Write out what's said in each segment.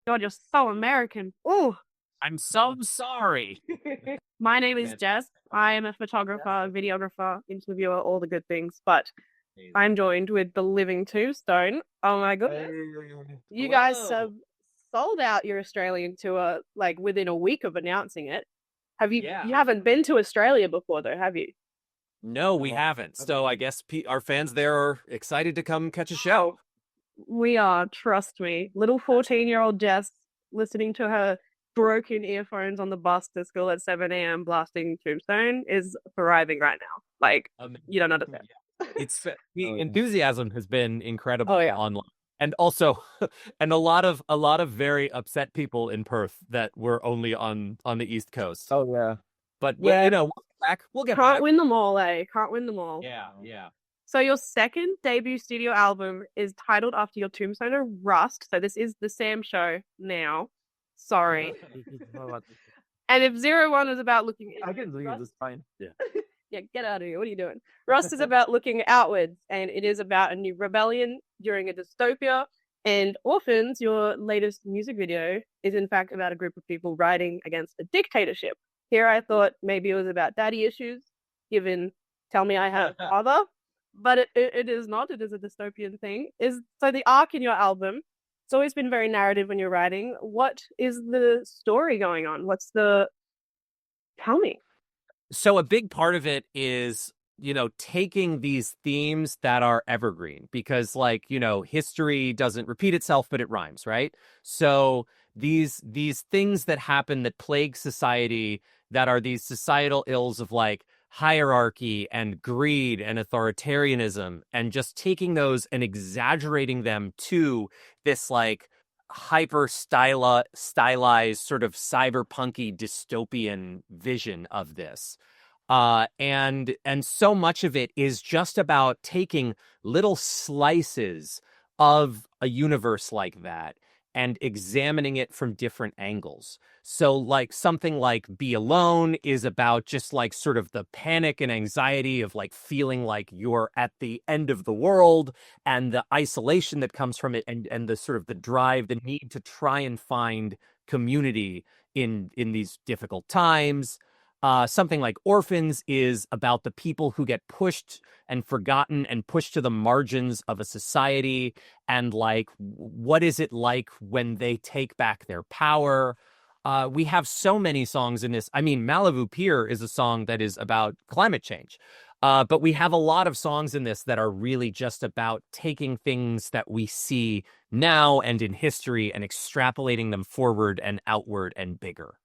God, you're so American. Oh, I'm so sorry. my name is Jess. I am a photographer, videographer, interviewer, all the good things. But I'm joined with the Living Tombstone. Oh my goodness. You guys have Hello. sold out your Australian tour like within a week of announcing it. Have you Yeah. you haven't been to Australia before though, have you? No, we haven't. So I guess our fans there are excited to come catch a show. We are, trust me. Little 14-year-old Jess listening to her broken earphones on the bus to school at 7 a.m. blasting Tombstone is thriving right now. Like, you don't Amazing. understand. The enthusiasm has been Oh, incredible yeah. online. And also and a lot of very upset people in Perth that were only on the East Coast. Oh yeah. But Yeah. you know, we'll get back. We'll get Can't back. win them all, eh? Can't win them all. Yeah, yeah. So your second debut studio album is titled after your tombstone, Rust. So this is the Sam show now. Sorry. And if 01 is about looking I can leave Rust, this fine. Yeah. yeah, get out of here. What are you doing? Rust is about looking outwards, and it is about a new rebellion during a dystopia. And Orphans, your latest music video, is in fact about a group of people riding against a dictatorship. Here I thought maybe it was about daddy issues, given Tell Me I Have a Father, but it is not. It is a dystopian thing. Is so the arc in your album, it's always been very narrative when you're writing. What is the story going on? What's the tell me? So a big part of it is, you know, taking these themes that are evergreen because like, you know, history doesn't repeat itself, but it rhymes, right? So these things that happen that plague society that are these societal ills of like hierarchy and greed and authoritarianism and just taking those and exaggerating them to this like stylized sort of cyberpunky dystopian vision of this and so much of it is just about taking little slices of a universe like that and examining it from different angles. So like something like Be Alone is about just like sort of the panic and anxiety of like feeling like you're at the end of the world and the isolation that comes from it and the sort of the drive, the need to try and find community in these difficult times. Something like Orphans is about the people who get pushed and forgotten and pushed to the margins of a society and like what is it like when they take back their power. We have so many songs in this. I mean, Malibu Pier is a song that is about climate change. But we have a lot of songs in this that are really just about taking things that we see now and in history and extrapolating them forward and outward and bigger.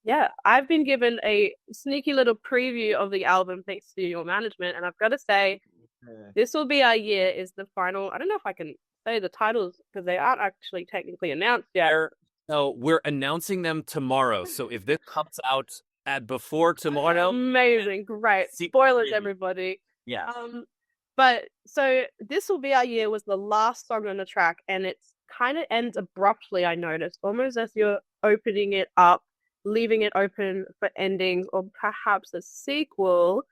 Yeah, I've been given a sneaky little preview of the album thanks to your management, and I've got to say, This Will Be Our Year is the final. I don't know if I can say the titles because they aren't actually technically announced yet. So we're announcing them tomorrow. So if this comes out at before tomorrow, Amazing, great. Spoilers, everybody. yeah. But so This Will Be Our Year was the last song on the track, and it's kind of ends abruptly, I noticed, almost as you're opening it up, leaving it open for endings or perhaps a sequel.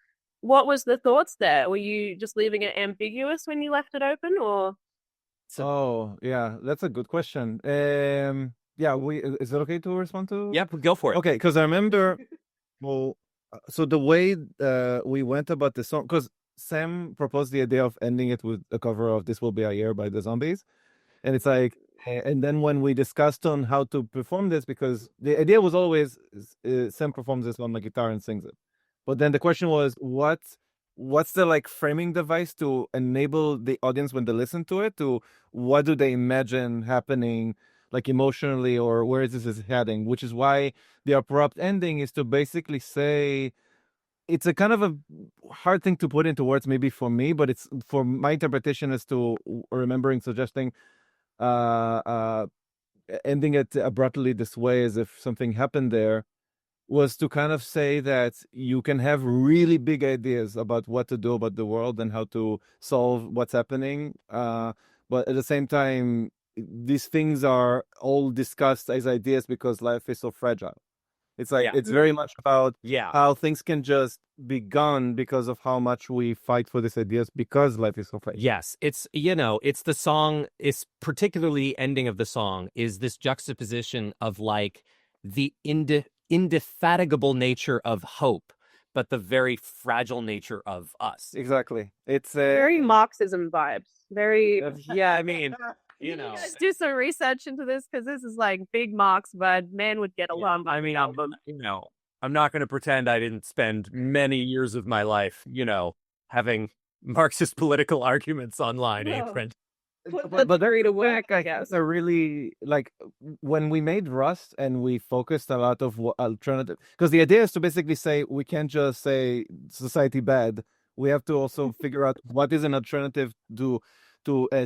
What was the thoughts there? Were you just leaving it ambiguous when you left it open, or Oh, yeah, that's a good question. Yeah, is it okay to respond to? Yep, go for it. Okay, because I remember, well, so the way we went about the song, because Sam proposed the idea of ending it with a cover of "This Will Be a Year" by the Zombies, and it's like, and then when we discussed on how to perform this, because the idea was always Sam performs this on the guitar and sings it, but then the question was what's the like framing device to enable the audience when they listen to it to what do they imagine happening like emotionally or where is this is heading, which is why the abrupt ending is to basically say it's a kind of a hard thing to put into words maybe for me, but it's for my interpretation as to remembering suggesting uh uh ending it abruptly this way as if something happened there was to kind of say that you can have really big ideas about what to do about the world and how to solve what's happening. But at the same time, these things are all discussed as ideas because life is so fragile. It's like Yeah. it's very much about Yeah. how things can just be gone because of how much we fight for these ideas because life is so fragile. Yes, it's it's the song, it's particularly the ending of the song is this juxtaposition of like the indefatigable nature of hope, but the very fragile nature of us. Exactly. It's Very Marxism vibes. Very. Yeah, I mean, Did you guys do some research into this? Because this is like big Marx, but man would get along. I mean, I'm not going to pretend I didn't spend many years of my life, having Marxist political arguments online, No. friend. But they're to work, I I guess. guess are really like when we made Rust and we focused a lot of alternative, because the idea is to basically say we can't just say society bad. We have to also figure out what is an alternative to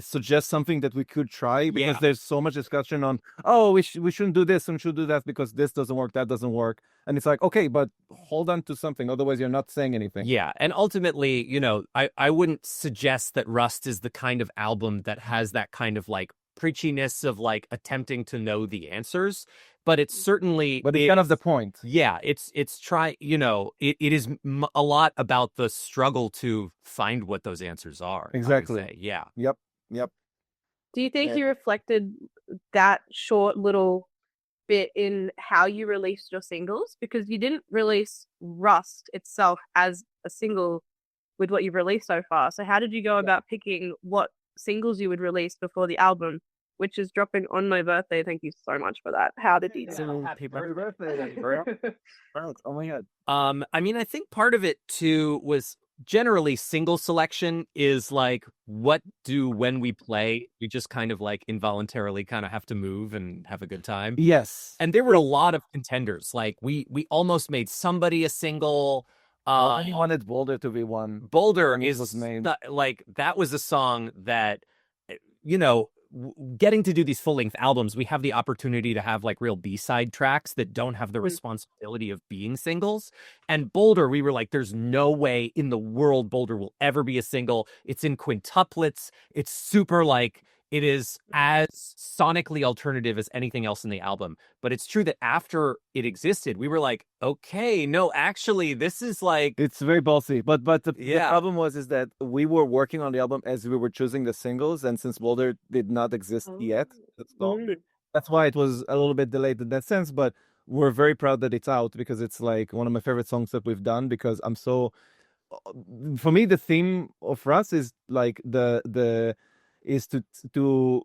suggest something that we could try, because Yeah. there's so much discussion on, oh, we shouldn't do this and we should do that because this doesn't work, that doesn't work, and it's like, okay, but hold on to something, otherwise you're not saying anything. Yeah, and ultimately, I wouldn't suggest that Rust is the kind of album that has that kind of like preachiness of like attempting to know the answers, but it's certainly But it's kind of the point. Yeah, it's it is a lot about the struggle to find what those answers are. I would Exactly. say. Yeah. Yep. Do you think Yeah. you reflected that short little bit in how you released your singles? Because you didn't release Rust itself as a single with what you've released so far. So how did you go about picking what singles you would release before the album, which is dropping on my birthday? Thank you so much for that. How did you do that? Happy birthday, bro. Oh my god. I mean, I think part of it too was generally single selection is like when we play, we just kind of like involuntarily kind of have to move and have a good time. Yes. And there were a lot of contenders. Like we almost made Somebody a single. I wanted Boulder to be one. Boulder when it is was made. like that was a song that getting to do these full-length albums, we have the opportunity to have like real B-side tracks that don't have the responsibility of being singles. And Boulder, we were like, there's no way in the world Boulder will ever be a single. It's in quintuplets. It's super like, it is as sonically alternative as anything else in the album. But it's true that after it existed, we were like, okay, no, actually, this is like... It's very ballsy. But the problem is that we were working on the album as we were choosing the singles, and since Boulder did not exist yet, that's why it was a little bit delayed in that sense. But we're very proud that it's out, because it's like one of my favorite songs that we've done, because I'm so... For me, the theme of Russ is like is to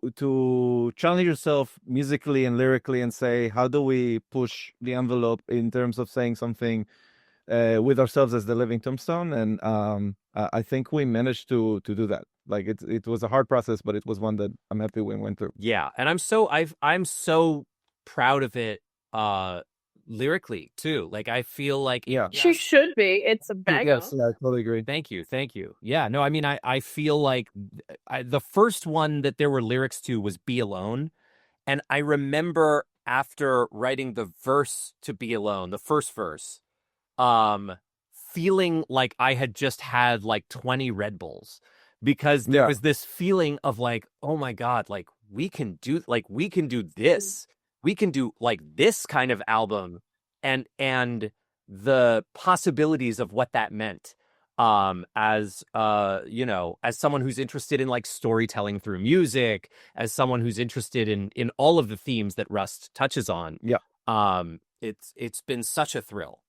challenge yourself musically and lyrically and say, how do we push the envelope in terms of saying something with ourselves as the Living Tombstone? And I think we managed to do that. Like it was a hard process, but it was one that I'm happy we went through. Yeah, and I'm so proud of it lyrically too. Like I feel like she should be. It's a banger. Yes, I totally agree. Thank you. Yeah, no, I mean I feel like the first one that there were lyrics to was Be Alone, and I remember after writing the verse to Be Alone, the first verse, feeling like I had just had like 20 Red Bulls, because there was this feeling of like, oh my God, like we can do this. We can do like this kind of album, and the possibilities of what that meant as someone who's interested in like storytelling through music, as someone who's interested in all of the themes that Rust touches on. It's been such a thrill.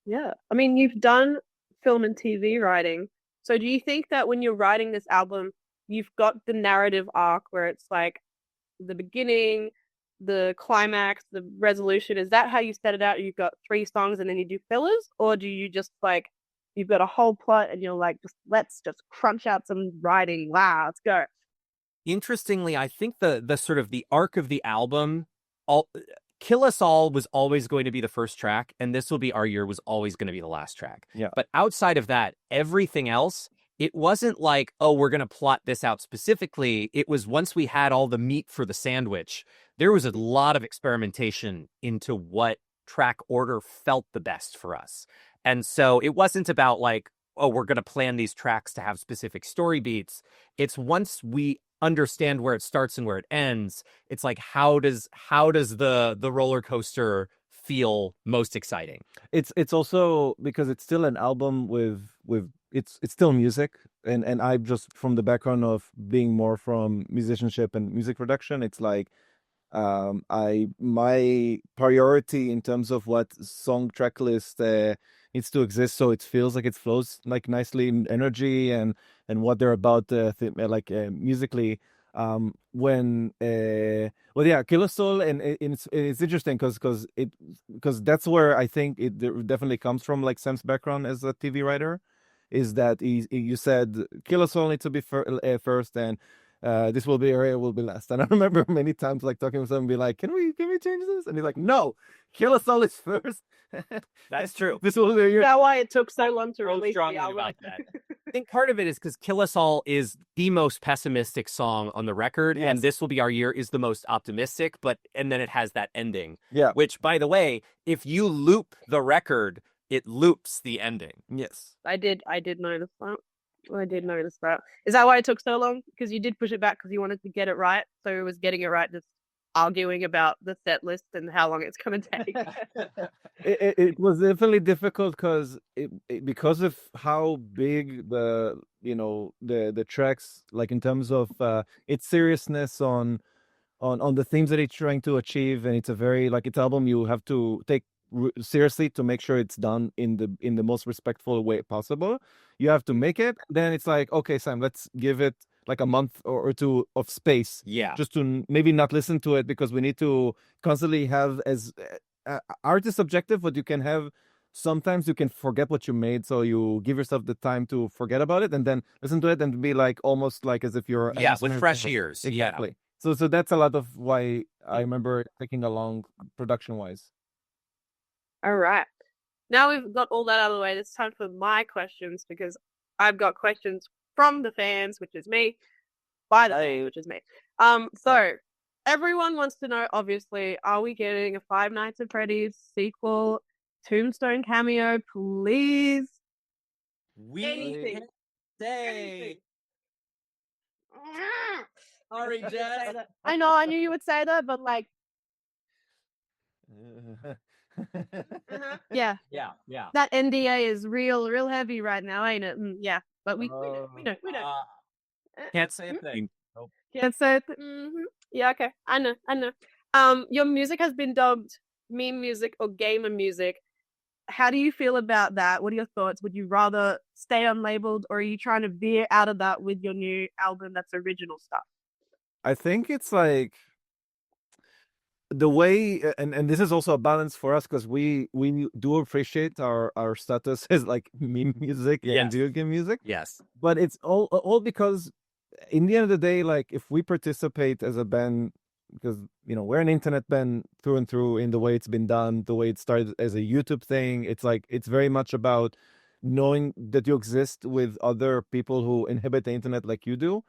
Yeah. I mean, you've done film and TV writing. So do you think that when you're writing this album, you've got the narrative arc where it's like the beginning, the climax, the resolution? Is that how you set it out? You've got 3 songs and then you do fillers? Or do you just like, you've got a whole plot and you're like, let's just crunch out some writing. Wow, let's go. Interestingly, I think the sort of the arc of the album, Kill Us All was always going to be the first track, and This Will Be Our Year was always going to be the last track. Yeah. But outside of that, everything else, it wasn't like, oh, we're going to plot this out specifically. It was once we had all the meat for the sandwich, there was a lot of experimentation into what track order felt the best for us. And so it wasn't about like, oh, we're going to plan these tracks to have specific story beats. It's once we understand where it starts and where it ends, it's like, how does the roller coaster feel most exciting. It's also because it's still an album with it's still music, and I just from the background of being more from musicianship and music production, it's like I my priority in terms of what song track list needs to exist, so it feels like it flows like nicely in energy and what they're about musically. When well, yeah, Killer Soul, and it's interesting because that's where I think it definitely comes from, like Sam's background as a TV writer, is that you said Killer Soul needs to be first, and this will be area will be last. And I remember many times like talking with someone and be like, can we change this? And he's like, no, Killer Soul is first. That's true. This will be Is that why it took so long to release the strongly album? about that. I think part of it is because Kill Us All is the most pessimistic song on the record, Yes. and This Will Be Our Year is the most optimistic, and then it has that ending. Yeah. Which, by the way, if you loop the record, it loops the ending. Yes. I did notice that. I did notice that. Is that why it took so long? Because you did push it back because you wanted to get it right. So it was getting it right, just arguing about the set list and how long it's going to take. It was definitely difficult because because of how big the tracks, like in terms of its seriousness on the themes that it's trying to achieve, and it's a very like it's album you have to take seriously to make sure it's done in the most respectful way possible. You have to make it, then it's like, okay, Sam, let's give it like a month or two of space, just to maybe not listen to it, because we need to constantly have as art is subjective, but you can have sometimes you can forget what you made, so you give yourself the time to forget about it and then listen to it and be like almost like as if you're with fresh ears. Exactly. So that's a lot of why I remember taking along production wise. All right. Now we've got all that out of the way, it's time for my questions, because I've got questions from the fans, which is me, by the fans, which is me. So everyone wants to know, obviously, are we getting a Five Nights at Freddy's sequel, Tombstone cameo, please? Anything. Say. Sorry, Jess. I know, I knew you would say that, but like, yeah. That NDA is real heavy right now, ain't it? Yeah, but we know. Can't say a thing. Nope. Can't say it. Yeah, okay. I know. Your music has been dubbed meme music or gamer music. How do you feel about that? What are your thoughts? Would you rather stay unlabeled, or are you trying to veer out of that with your new album that's original stuff? I think it's like the way, and this is also a balance for us, because we do appreciate our status as like meme music and video game music. Yes, but it's all because in the end of the day, like if we participate as a band, because we're an internet band through and through, in the way it's been done, the way it started as a YouTube thing, it's like it's very much about knowing that you exist with other people who inhabit the internet like you do.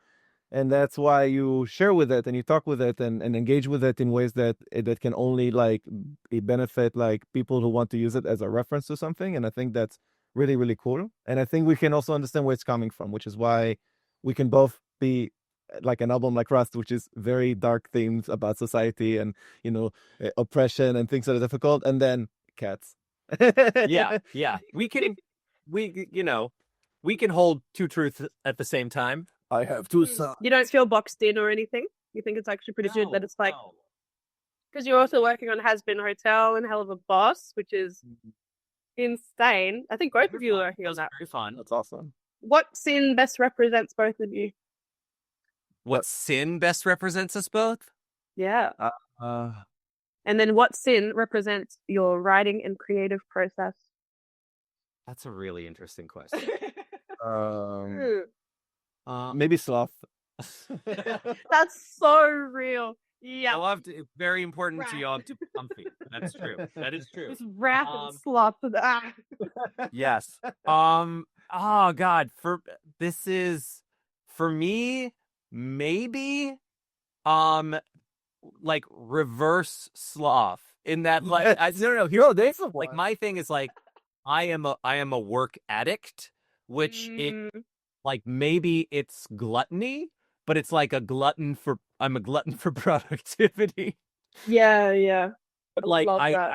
And that's why you share with it and you talk with it and engage with it in ways that can only like benefit like people who want to use it as a reference to something. And I think that's really, really cool. And I think we can also understand where it's coming from, which is why we can both be like an album like Rust, which is very dark themes about society and oppression and things that are difficult, and then cats. yeah. We can hold two truths at the same time. I have two sons. You don't feel boxed in or anything? You think it's actually pretty good that it's like, because you're also working on Has Been Hotel and Hell of a Boss, which is insane. I think both of you are working on that. Very fun. That's awesome. What sin best represents both of you? What sin best represents us both? Yeah. And then what sin represents your writing and creative process? That's a really interesting question. Maybe sloth. That's so real. Yeah. You'll have to, very important to y'all to be comfy. That's true. That is true. Just wrap and sloth. Yes. Oh God. For me, maybe like reverse sloth, in that like like my thing is like I am a work addict, which like maybe it's gluttony, but it's like I'm a glutton for productivity. Yeah. But like Love I that.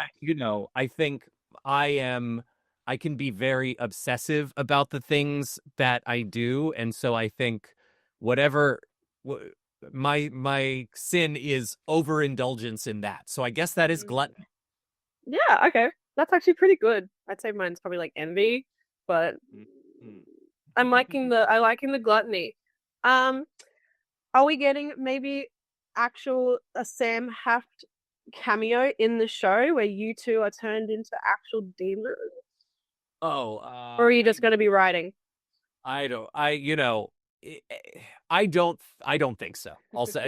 I think I can be very obsessive about the things that I do, and so I think whatever wh- my sin is overindulgence in that. So I guess that is gluttony. Yeah, okay. That's actually pretty good. I'd say mine's probably like envy, but Mhm. I liking the gluttony. Um, are we getting maybe actual a Sam Haft cameo in the show where you two are turned into actual demons? Oh, Or are you just gonna be writing? I don't I- I don't think so. Also,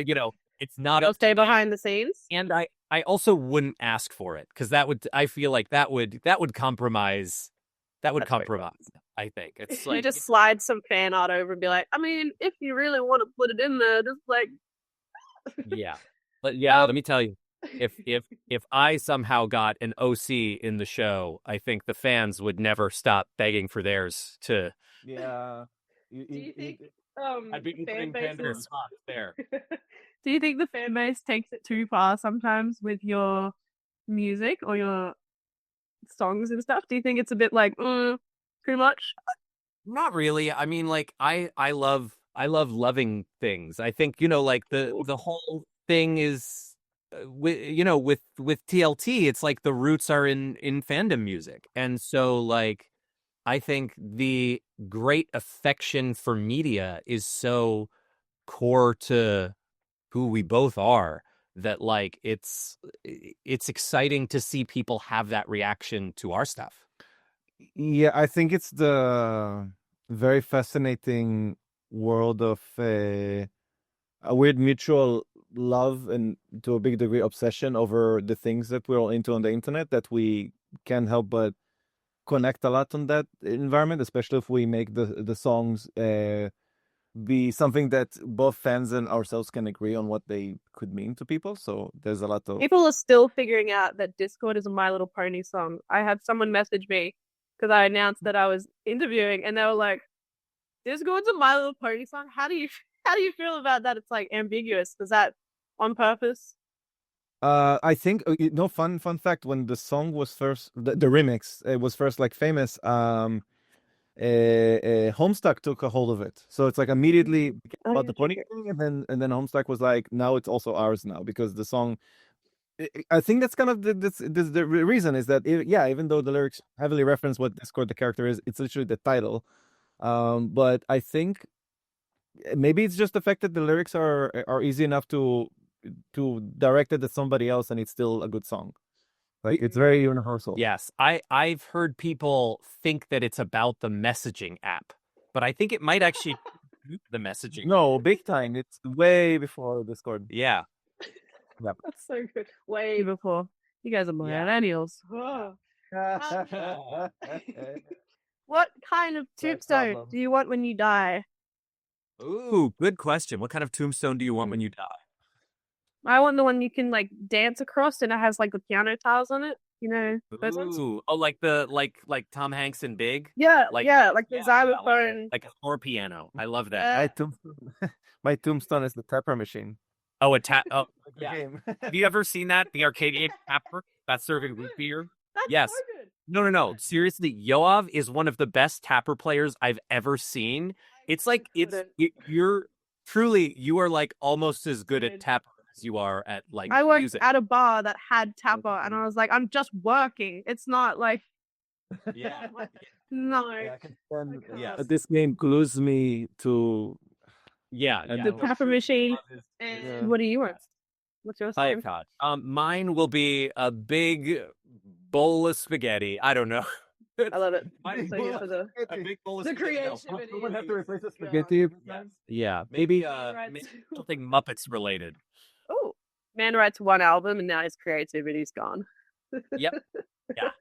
it's not You'll up stay to me. behind the scenes? And I also wouldn't ask for it because I feel like that would compromise That's fair. I think it's You like just slide some fan art over and be like, I mean, if you really want to put it in there, just like yeah. But yeah, let um me tell you, if I somehow got an OC in the show, I think the fans would never stop begging for theirs to. Yeah. do you think I'd be the fan putting base Pandora's is box there. do you think the fan base takes it too far sometimes with your music or your songs and stuff? Do you think it's a bit like too much? Not really. I mean, like I love loving things. I think like the whole thing is with TLT, it's like the roots are in fandom music, and so like I think the great affection for media is so core to who we both are that like it's exciting to see people have that reaction to our stuff. Yeah, I think it's the very fascinating world of a weird mutual love and to a big degree obsession over the things that we're all into on the internet that we can't help but connect a lot on that environment, especially if we make the songs be something that both fans and ourselves can agree on what they could mean to people. So there's a lot of People are still figuring out that Discord is a My Little Pony song. I had someone message me because I announced that I was interviewing, and they were like, "Discord's a My Little Pony song. How do you feel about that? It's like ambiguous. Is that on purpose?" I think fun fact, when the song was first the remix it was first like famous, Homestuck took a hold of it, so it's like immediately became Oh, about yeah, the pony thing, and then Homestuck was like, now it's also ours now because the song. I think that's kind of the reason is that yeah, even though the lyrics heavily reference what Discord the character is, it's literally the title. But I think maybe it's just the fact that the lyrics are easy enough to direct it at somebody else, and it's still a good song. Like it's very universal. Yes, I've heard people think that it's about the messaging app, but I think it might actually be the messaging. No, big time. It's way before Discord. Yeah. Yep. That's so good. Way before. You guys are Yeah. millennials. What kind of tombstone do you want when you die? Ooh, good question. What kind of tombstone do you want when you die? I want the one you can like dance across and it has like the piano tiles on it. You know, those ones? Ooh, oh, like the like Tom Hanks in Big, Yeah, like yeah, like the yeah, xylophone. like a floor piano. I love that. My tombstone is the tapper machine. Oh, a tap. Oh, The yeah. game. Have you ever seen that? The arcade game Tapper? That's serving root beer. That's Yes. so good. No. Seriously, Yoav is one of the best Tapper players I've ever seen. It's like you're truly you are like almost as good at Tapper as you are at like I worked music. at a bar that had tapper, and I was like, I'm just working. It's not like Yeah. no. Yes. This game glues me to Yeah. And The no, tapper machine. And Yeah. what do you want? What's your Hi, name? Todd. Mine will be a big bowl of spaghetti. I don't know. I love it. Mine- So you're for the a big bowl of the spaghetti. No, creativity. Someone have to replace the Yeah. spaghetti. Yeah, maybe Right. maybe something Muppets related. Oh, man writes one album and now his creativity's gone. Yep. Yeah.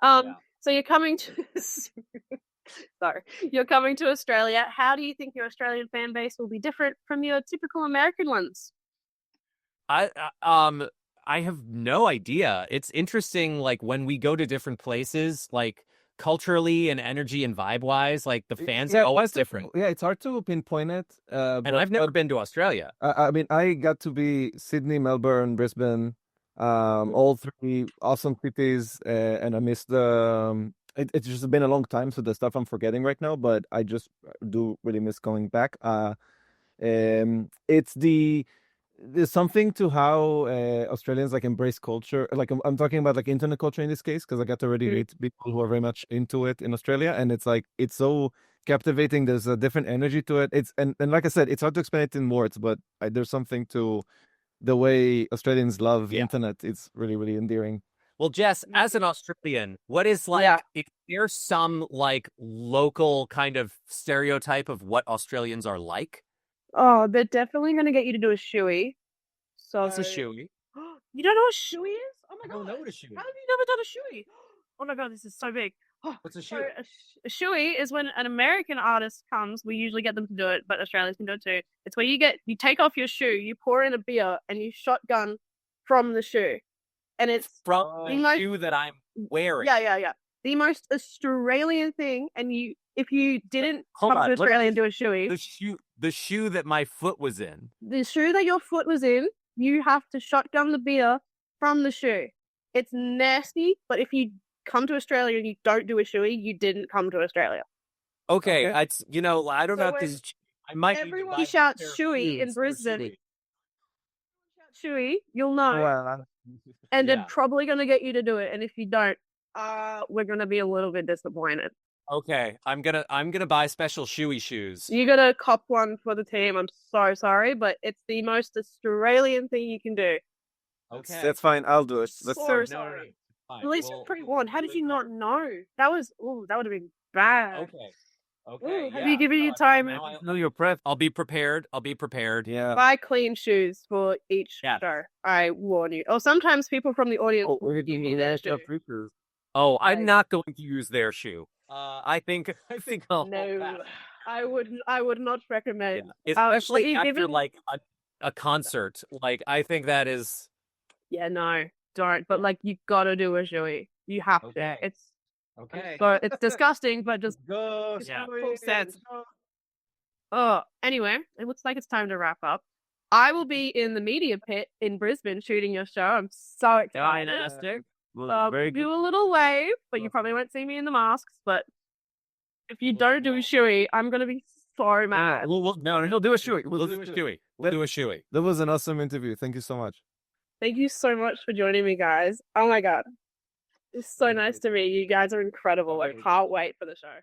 Yeah. So you're coming to sorry, you're coming to Australia. How do you think your Australian fan base will be different from your typical American ones? I have no idea. It's interesting, like when we go to different places, like culturally and energy and vibe wise, like the fans are always different. Yeah, it's hard to pinpoint it. And I've never been to Australia. I mean, I got to be Sydney, Melbourne, Brisbane, All three awesome cities, and I miss the. It's just been a long time, so the stuff I'm forgetting right now, but I just do really miss going back. It's there's something to how Australians like embrace culture. Like I'm talking about like internet culture in this case because I got to already meet people who are very much into it in Australia, and it's like it's so captivating. There's a different energy to it. It's and like I said, it's hard to explain it in words, but there's something to the way Australians love internet. It's really really endearing. Well, Jess, as an Australian, what is like, is there some like local kind of stereotype of what Australians are like? Oh, they're definitely going to get you to do a shoey. So What's a shoey? You don't know what shoey is? Oh my I don't god. know what a shoey How is. have you never done a shoey? Oh my god, this is so big. What's a So shoey? a shoey is when an American artist comes. We usually get them to do it, but Australians can do it too. It's where you take off your shoe, you pour in a beer, and you shotgun from the shoe. And it's From the shoe that I'm wearing. Yeah. The most Australian thing, and if you didn't come to Australia and do a shoey, the shoe that my foot was in. The shoe that your foot was in, you have to shotgun the beer from the shoe. It's nasty, but if you come to Australia and you don't do a shoey, you didn't come to Australia. Okay. It's I don't know if this is. I might. Everyone shouts shoey in Brisbane. Shoey, you'll know. Well, and they're probably going to get you to do it. And if you don't, we're going to be a little bit disappointed. Okay, I'm gonna buy special shoey shoes. You gotta cop one for the team. I'm so sorry, but it's the most Australian thing you can do. Okay, that's fine. I'll do it. So sorry. At least you're pre-warned. How did you not know? That would have been bad. Okay. Have you given you time? No, you're prepped. I'll be prepared. Yeah. Buy clean shoes for each show. I warn you. Or sometimes people from the audience will give you their shoe. Oh, I'm not going to use their shoe. I think I'll No, I would not recommend. Especially after like a concert. Like I think that is. Yeah, no, don't. But like, you gotta do a shoey. You have to. It's okay. So it's disgusting, but just go. Full sense. Oh, anyway, it looks like it's time to wrap up. I will be in the media pit in Brisbane shooting your show. I'm so excited. Do a little wave, but you probably won't see me in the masks. But if you don't do a shoey, I'm gonna be so mad. No, he'll do a shoey. We'll do a shoey. We'll do a shoey. That was an awesome interview. Thank you so much. Thank you so much for joining me, guys. Oh my god, it's so nice to meet you. You guys are incredible. I can't wait for the show.